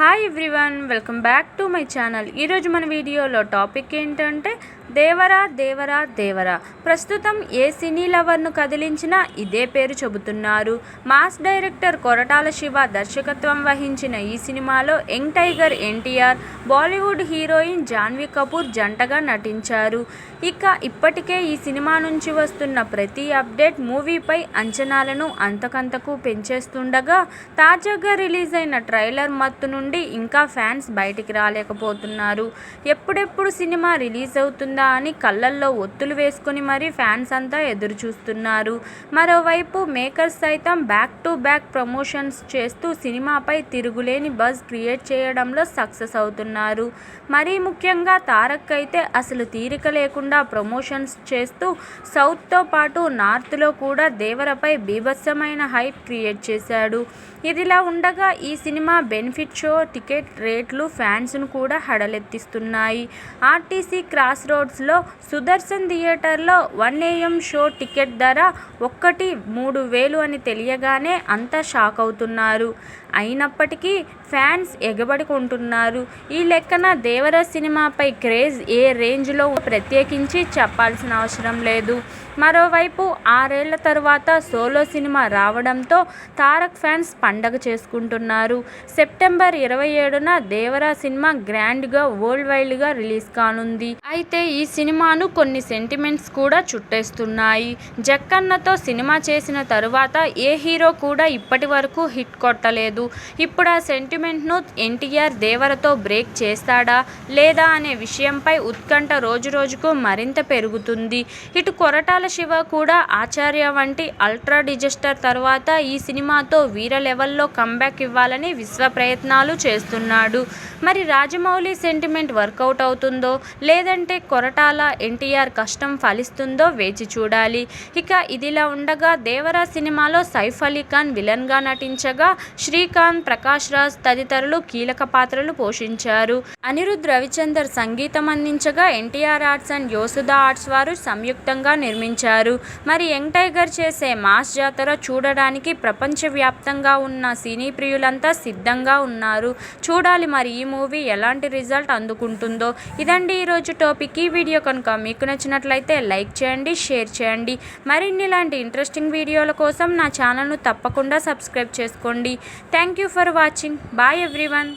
Hi everyone, welcome back to my channel. ఈరోజు మన వీడియోలో టాపిక్ ఏంటంటే దేవరా దేవరా దేవరా. ప్రస్తుతం ఏ సినీ లవర్ను కదిలించినా ఇదే పేరు చెబుతున్నారు. మాస్ డైరెక్టర్ కొరటాల శివ దర్శకత్వం వహించిన ఈ సినిమాలో young tiger NTR, Bollywood heroine Janhvi Kapoor జంటగా నటించారు. ఇప్పటికే ఈ సినిమా నుంచి వస్తున్న ప్రతి అప్డేట్ మూవీపై అంచనాలను అంతకంతకు పెంచేస్తుండగా, తాజాగా రిలీజ్ అయిన ట్రైలర్ మత్తు నుండి ఇంకా ఫ్యాన్స్ బయటికి రాలేకపోతున్నారు. ఎప్పుడెప్పుడు సినిమా రిలీజ్ అవుతుందా అని కళ్ళల్లో ఒత్తులు వేసుకుని మరీ ఫ్యాన్స్ అంతా ఎదురు చూస్తున్నారు. మరోవైపు మేకర్స్ సైతం బ్యాక్ టు బ్యాక్ ప్రమోషన్స్ చేస్తూ సినిమాపై తిరుగులేని బజ్ క్రియేట్ చేయడంలో సక్సెస్ అవుతున్నారు. మరీ ముఖ్యంగా తారక్ అయితే అసలు తీరిక లేకుండా ప్రమోషన్స్ చేస్తూ సౌత్తో పాటు నార్త్లో కూడా దేవరపై బీభత్సమైన హైప్ క్రియేట్ చేశాడు. ఇదిలా ఉండగా ఈ సినిమా బెనిఫిట్ షో టికెట్ రేట్లు ఫ్యాన్స్ను కూడా హడలెత్తిస్తున్నాయి. ఆర్టీసీ క్రాస్ రోడ్స్లో సుదర్శన్ థియేటర్లో 1 AM షో టికెట్ ధర 3,000 అని తెలియగానే అంతా షాక్ అవుతున్నారు. అయినప్పటికీ ఫ్యాన్స్ ఎగబడి కొంటున్నారు. ఈ లెక్కన దేవర సినిమాపై క్రేజ్ ఏ రేంజ్లో ప్రత్యేకించి చెప్పాల్సిన అవసరం లేదు. మరోవైపు 6 ఏళ్ల తర్వాత సోలో సినిమా రావడంతో తారక్ ఫ్యాన్స్ పండగ చేసుకుంటున్నారు. సెప్టెంబర్ 27న దేవరా సినిమా గ్రాండ్గా వరల్డ్ వైడ్గా రిలీజ్ కానుంది. అయితే ఈ సినిమాను కొన్ని సెంటిమెంట్స్ కూడా చుట్టేస్తున్నాయి. జక్కన్నతో సినిమా చేసిన తరువాత ఏ హీరో కూడా ఇప్పటి వరకు హిట్ కొట్టలేదు. ఇప్పుడు ఆ సెంటిమెంట్ను ఎన్టీఆర్ దేవరతో బ్రేక్ చేస్తాడా లేదా అనే విషయంపై ఉత్కంఠ రోజురోజుకు మరింత పెరుగుతుంది. ఇటు కొరటాల శివ కూడా ఆచార్య వంటి అల్ట్రా డిజాస్టర్ తర్వాత ఈ సినిమాతో వీర లెవెల్లో కంబ్యాక్ ఇవ్వాలని విశ్వ ప్రయత్నాలు చేస్తున్నాడు. మరి రాజమౌళి సెంటిమెంట్ వర్కౌట్ అవుతుందో లేదంటే కొరటాల ఎన్టీఆర్ కష్టం ఫలిస్తుందో వేచి చూడాలి. ఇదిలా ఉండగా దేవరా సినిమాలో సైఫ్ అలీ ఖాన్ విలన్గా నటించగా శ్రీకాంత్, ప్రకాష్ రాజ్ తదితరులు కీలక పాత్రలు పోషించారు. అనిరుద్ రవిచందర్ సంగీతం అందించగా ఎన్టీఆర్ ఆర్ట్స్ అండ్ యోసుదా ఆర్ట్స్ వారు సంయుక్తంగా నిర్మించారు. మరి యంగ్ టైగర్ చేసే మాస్ జాతర చూడడానికి ప్రపంచవ్యాప్తంగా ఉన్న సినీ ప్రియులంతా సిద్ధంగా ఉన్నారు. చూడాలి మరి ఈ మూవీ ఎలాంటి రిజల్ట్ అందుకుంటుందో. ఇదండి ఈరోజు టాపిక్. ఈ వీడియో కనుక మీకు నచ్చినట్లయితే లైక్ చేయండి, షేర్ చేయండి. మరిన్ని ఇలాంటి ఇంట్రెస్టింగ్ వీడియోల కోసం నా ఛానల్ను తప్పకుండా సబ్స్క్రైబ్ చేసుకోండి. Thank you for watching. Bye everyone.